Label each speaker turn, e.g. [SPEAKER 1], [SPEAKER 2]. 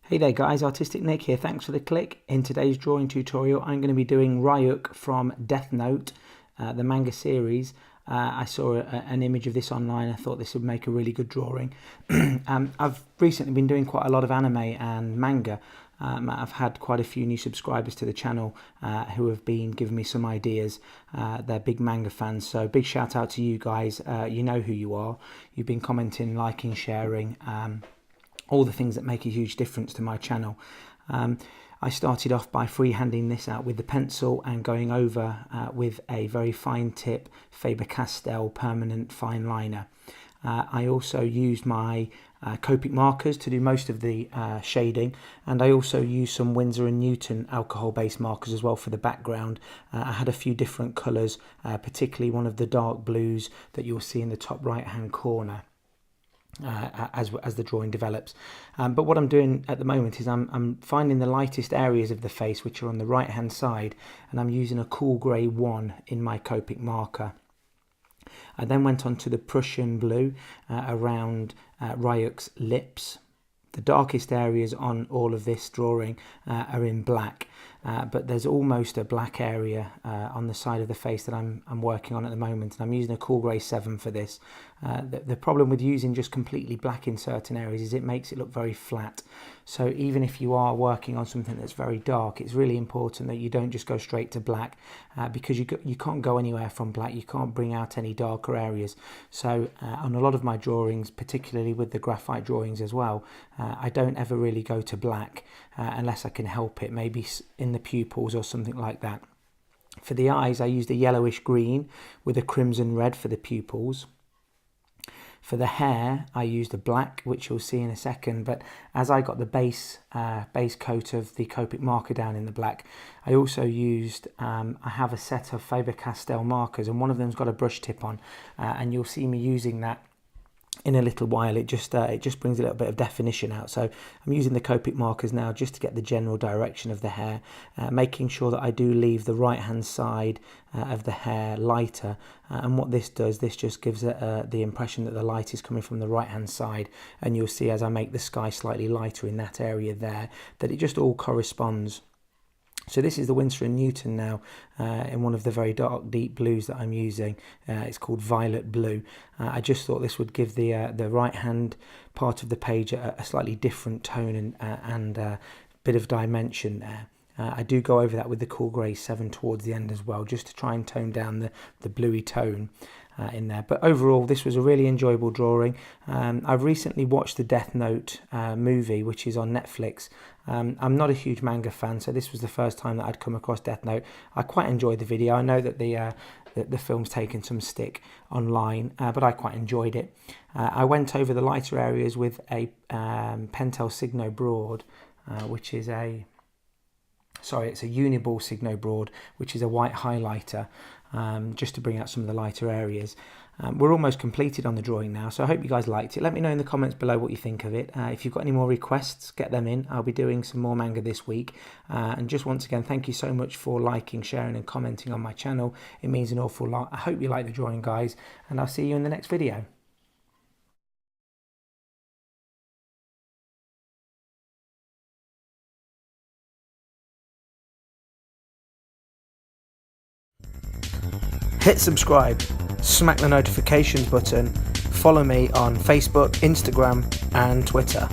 [SPEAKER 1] Hey there guys, Artistic Nick here, thanks for the click. In today's drawing tutorial I'm going to be doing Ryuk from Death Note, the manga series. I saw an image of this online. I thought this would make a really good drawing. I've recently been doing quite a lot of anime and manga. I've had quite a few new subscribers to the channel who have been giving me some ideas. They're big manga fans, so big shout out to you guys. You know who you are. You've been commenting, liking, sharing. All the things that make a huge difference to my channel. I started off by freehanding this out with the pencil and going over with a very fine tip Faber-Castell permanent fine liner. I also used my Copic markers to do most of the shading, and I also used some Winsor & Newton alcohol based markers as well for the background. I had a few different colours, particularly one of the dark blues that you'll see in the top right hand corner. As the drawing develops, but what I'm doing at the moment is I'm finding the lightest areas of the face, which are on the right hand side, and I'm using a cool grey 1 in my Copic marker. I then went on to the Prussian blue around Ryuk's lips. The darkest areas on all of this drawing are in black, but there's almost a black area on the side of the face that I'm working on at the moment, and I'm using a cool grey 7 for this. The problem with using just completely black in certain areas is it makes it look very flat. So even if you are working on something that's very dark, it's really important that you don't just go straight to black, because you can't go anywhere from black. You can't bring out any darker areas. So on a lot of my drawings, particularly with the graphite drawings as well, I don't ever really go to black unless I can help it, maybe in the pupils or something like that. For the eyes, I used a yellowish green with a crimson red for the pupils. For the hair, I used a black, which you'll see in a second, but as I got the base coat of the Copic marker down in the black, I also used, I have a set of Faber-Castell markers, and one of them's got a brush tip on, and you'll see me using that in a little while. It just brings a little bit of definition out. So I'm using the Copic markers now just to get the general direction of the hair, making sure that I do leave the right hand side of the hair lighter, and what this does, this just gives it the impression that the light is coming from the right hand side, and you'll see as I make the sky slightly lighter in that area there that it just all corresponds. So this is the Winsor & Newton now, in one of the very dark deep blues that I'm using. It's called Violet Blue. I just thought this would give the right hand part of the page a slightly different tone and a bit of dimension there. I do go over that with the cool grey 7 towards the end as well, just to try and tone down the bluey tone in there. But overall, this was a really enjoyable drawing. I've recently watched the Death Note movie, which is on Netflix. I'm not a huge manga fan, so this was the first time that I'd come across Death Note. I quite enjoyed the video. I know that the film's taken some stick online, but I quite enjoyed it. I went over the lighter areas with a Pentel Signo Broad, which is it's a Uniball Signo Broad, which is a white highlighter, just to bring out some of the lighter areas. We're almost completed on the drawing now, so I hope you guys liked it. Let me know in the comments below what you think of it. If you've got any more requests, get them in. I'll be doing some more manga this week. And just once again, thank you so much for liking, sharing and commenting on my channel. It means an awful lot. I hope you like the drawing, guys, and I'll see you in the next video. Hit subscribe, smack the notifications button, follow me on Facebook, Instagram and Twitter.